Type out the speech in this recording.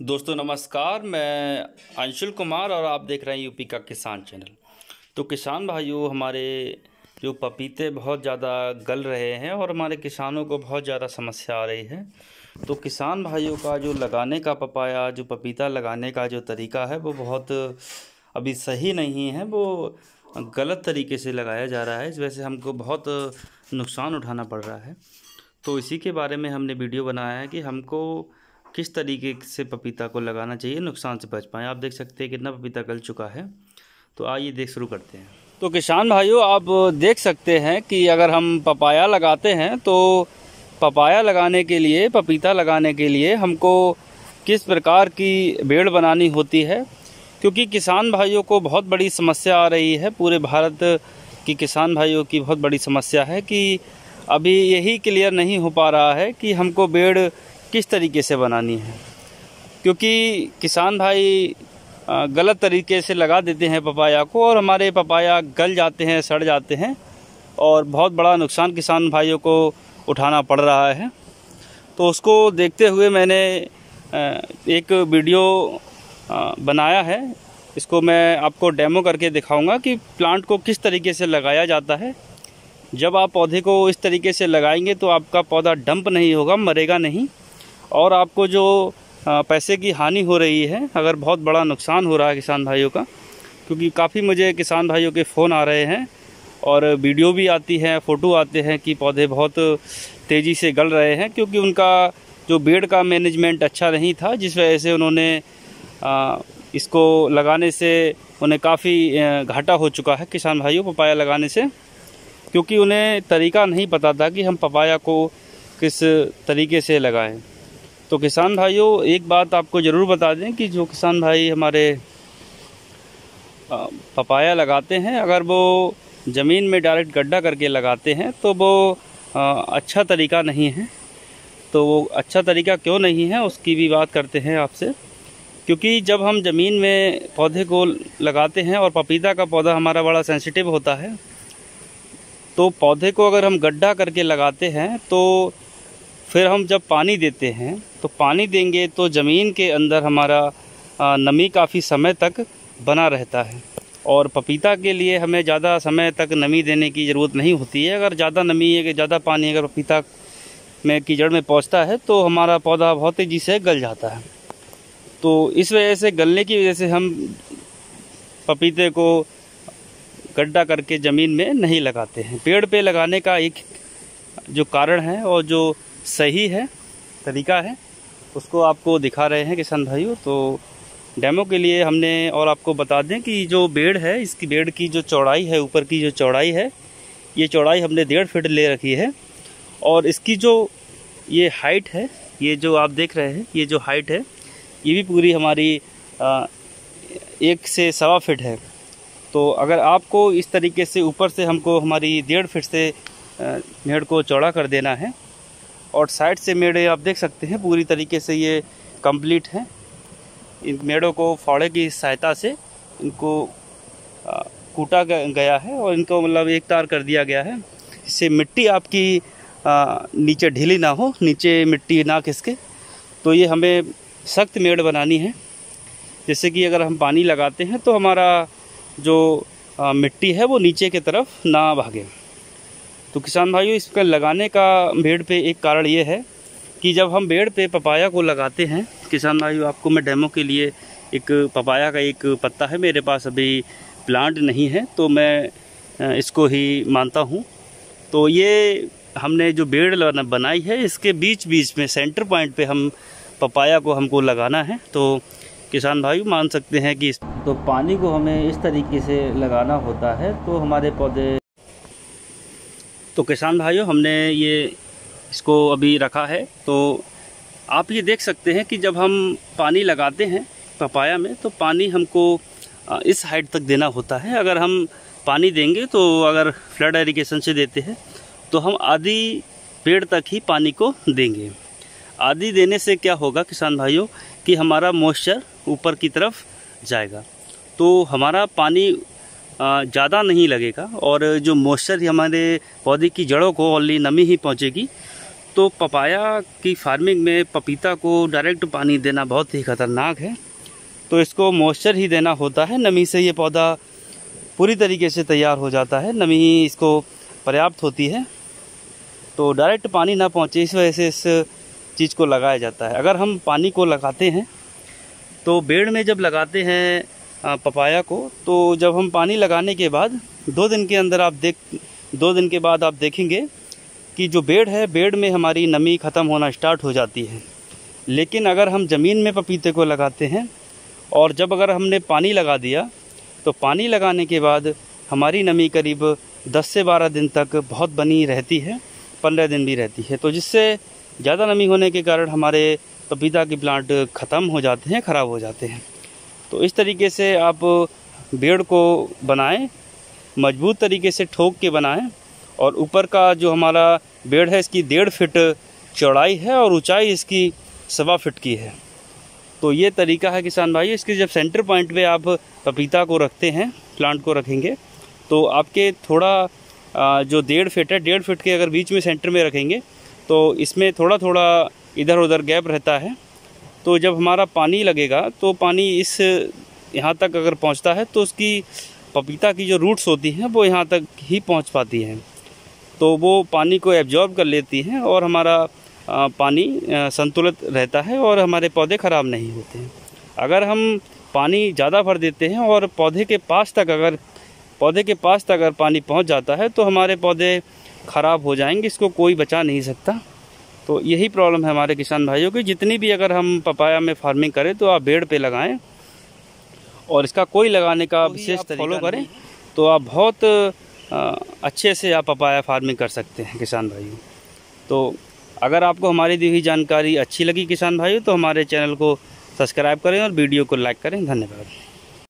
दोस्तों नमस्कार, मैं अंशुल कुमार और आप देख रहे हैं यूपी का किसान चैनल। तो किसान भाइयों, हमारे जो पपीते बहुत ज़्यादा गल रहे हैं और हमारे किसानों को बहुत ज़्यादा समस्या आ रही है। तो किसान भाइयों का जो लगाने का पपाया, जो पपीता लगाने का जो तरीका है वो बहुत अभी सही नहीं है, वो गलत तरीके से लगाया जा रहा है। इस वजह से हमको बहुत नुकसान उठाना पड़ रहा है। तो इसी के बारे में हमने वीडियो बनाया है कि हमको किस तरीके से पपीता को लगाना चाहिए नुकसान से बच पाएँ। आप देख सकते हैं कितना पपीता गल चुका है। तो आइए शुरू करते हैं। तो किसान भाइयों, आप देख सकते हैं कि अगर हम पपाया लगाते हैं तो पपाया लगाने के लिए, पपीता लगाने के लिए हमको किस प्रकार की बेड़ बनानी होती है, क्योंकि किसान भाइयों को बहुत बड़ी समस्या आ रही है। पूरे भारत की किसान भाइयों की बहुत बड़ी समस्या है कि अभी यही क्लियर नहीं हो पा रहा है कि हमको बेड़ किस तरीके से बनानी है, क्योंकि किसान भाई गलत तरीके से लगा देते हैं पपाया को और हमारे पपाया गल जाते हैं, सड़ जाते हैं और बहुत बड़ा नुकसान किसान भाइयों को उठाना पड़ रहा है। तो उसको देखते हुए मैंने एक वीडियो बनाया है। इसको मैं आपको डेमो करके दिखाऊंगा कि प्लांट को किस तरीके से लगाया जाता है। जब आप पौधे को इस तरीके से लगाएंगे तो आपका पौधा डंप नहीं होगा, मरेगा नहीं, और आपको जो पैसे की हानि हो रही है, अगर बहुत बड़ा नुकसान हो रहा है किसान भाइयों का, क्योंकि काफ़ी मुझे किसान भाइयों के फ़ोन आ रहे हैं और वीडियो भी आती है, फ़ोटो आते हैं कि पौधे बहुत तेज़ी से गल रहे हैं, क्योंकि उनका जो बेड़ का मैनेजमेंट अच्छा नहीं था, जिस वजह से उन्होंने इसको लगाने से उन्हें काफ़ी घाटा हो चुका है किसान भाइयों पपाया लगाने से, क्योंकि उन्हें तरीका नहीं पता था कि हम पपाया को किस तरीके से लगाएं। तो किसान भाइयों, एक बात आपको ज़रूर बता दें कि जो किसान भाई हमारे पपाया लगाते हैं, अगर वो ज़मीन में डायरेक्ट गड्ढा करके लगाते हैं तो वो अच्छा तरीका नहीं है। तो वो अच्छा तरीका क्यों नहीं है उसकी भी बात करते हैं आपसे, क्योंकि जब हम ज़मीन में पौधे को लगाते हैं और पपीता का पौधा हमारा बड़ा सेंसिटिव होता है, तो पौधे को अगर हम गड्ढा करके लगाते हैं तो फिर हम जब पानी देते हैं तो पानी देंगे तो ज़मीन के अंदर हमारा नमी काफ़ी समय तक बना रहता है। और पपीता के लिए हमें ज़्यादा समय तक नमी देने की ज़रूरत नहीं होती है। अगर ज़्यादा नमी है, ज़्यादा पानी अगर पपीता में की जड़ में पहुंचता है तो हमारा पौधा बहुत तेज़ी से गल जाता है। तो इस वजह से, गलने की वजह से हम पपीते को गड्ढा करके ज़मीन में नहीं लगाते हैं। पेड़ पे लगाने का एक जो कारण है और जो सही है तरीका है, उसको आपको दिखा रहे हैं किसान भाइयों। तो डेमो के लिए हमने, और आपको बता दें कि जो बेड़ है, इसकी बेड़ की जो चौड़ाई है, ऊपर की जो चौड़ाई है, ये चौड़ाई हमने 1.5 फीट ले रखी है। और इसकी जो ये हाइट है, ये जो आप देख रहे हैं, ये जो हाइट है, ये भी पूरी हमारी 1 से 1.25 फीट है। तो अगर आपको इस तरीके से ऊपर से हमको हमारी 1.5 फीट से मेड़ को चौड़ा कर देना है, और साइड से मेड़े आप देख सकते हैं पूरी तरीके से ये कंप्लीट है। इन मेड़ों को फावड़े की सहायता से इनको कूटा गया है और इनको मतलब एक तार कर दिया गया है, इससे मिट्टी आपकी नीचे ढीली ना हो, नीचे मिट्टी ना खिसके। तो ये हमें सख्त मेड़ बनानी है, जैसे कि अगर हम पानी लगाते हैं तो हमारा जो मिट्टी है वो नीचे की तरफ ना भागे। तो किसान भाइयों, इसका लगाने का बेड़ पे एक कारण ये है कि जब हम बेड़ पे पपाया को लगाते हैं, किसान भाइयों आपको मैं डेमो के लिए, एक पपाया का एक पत्ता है मेरे पास, अभी प्लांट नहीं है तो मैं इसको ही मानता हूँ। तो ये हमने जो बेड़ बनाई है, इसके बीच बीच में सेंटर पॉइंट पे हम पपाया को हमको लगाना है। तो किसान भाई मान सकते हैं कि तो पानी को हमें इस तरीके से लगाना होता है तो हमारे पौधे। तो किसान भाइयों, हमने ये इसको अभी रखा है। तो आप ये देख सकते हैं कि जब हम पानी लगाते हैं पपाया में, तो पानी हमको इस हाइट तक देना होता है। अगर हम पानी देंगे तो, अगर फ्लड इरिगेशन से देते हैं तो हम आधी पेड़ तक ही पानी को देंगे। आधी देने से क्या होगा किसान भाइयों कि हमारा मॉइस्चर ऊपर की तरफ जाएगा, तो हमारा पानी ज़्यादा नहीं लगेगा और जो मॉइस्चर हमारे पौधे की जड़ों को ऑलरेडी नमी ही पहुंचेगी। तो पपाया की फार्मिंग में पपीता को डायरेक्ट पानी देना बहुत ही ख़तरनाक है। तो इसको मॉइस्चर ही देना होता है। नमी से ये पौधा पूरी तरीके से तैयार हो जाता है, नमी ही इसको पर्याप्त होती है। तो डायरेक्ट पानी ना पहुँचे, इस वजह से इस चीज़ को लगाया जाता है। अगर हम पानी को लगाते हैं तो बेड़ में जब लगाते हैं पपाया को, तो जब हम पानी लगाने के बाद 2 दिन के अंदर 2 दिन के बाद आप देखेंगे कि जो बेड़ है, बेड़ में हमारी नमी ख़त्म होना स्टार्ट हो जाती है। लेकिन अगर हम ज़मीन में पपीते को लगाते हैं और जब अगर हमने पानी लगा दिया, तो पानी लगाने के बाद हमारी नमी करीब 10 से 12 दिन तक बहुत बनी रहती है, 15 दिन भी रहती है। तो जिससे ज़्यादा नमी होने के कारण हमारे पपीता के प्लांट ख़त्म हो जाते हैं, ख़राब हो जाते हैं। तो इस तरीके से आप बेड़ को बनाएं, मजबूत तरीके से ठोक के बनाएं। और ऊपर का जो हमारा बेड़ है, इसकी 1.5 फीट चौड़ाई है और ऊंचाई इसकी 1.25 फीट की है। तो ये तरीका है किसान भाई। इसके जब सेंटर पॉइंट पे आप पपीता को रखते हैं, प्लांट को रखेंगे, तो आपके थोड़ा जो 1.5 फीट है, 1.5 फीट के अगर बीच में सेंटर में रखेंगे तो इसमें थोड़ा थोड़ा इधर उधर गैप रहता है। तो जब हमारा पानी लगेगा तो पानी इस यहाँ तक अगर पहुँचता है तो उसकी पपीता की जो रूट्स होती हैं वो यहाँ तक ही पहुँच पाती हैं। तो वो पानी को एब्जॉर्ब कर लेती हैं और हमारा पानी संतुलित रहता है और हमारे पौधे ख़राब नहीं होते हैं। अगर हम पानी ज़्यादा भर देते हैं और पौधे के पास तक अगर पानी पहुंच जाता है तो हमारे पौधे ख़राब हो जाएंगे, इसको कोई बचा नहीं सकता। तो यही प्रॉब्लम है हमारे किसान भाइयों की। जितनी भी अगर हम पपाया में फार्मिंग करें तो आप बेड़ पे लगाएं और इसका कोई लगाने का विशेष तरीका फॉलो करें तो आप बहुत अच्छे से आप पपाया फार्मिंग कर सकते हैं किसान भाइयों। तो अगर आपको हमारी दी हुई जानकारी अच्छी लगी किसान भाइयों, तो हमारे चैनल को सब्सक्राइब करें और वीडियो को लाइक करें। धन्यवाद।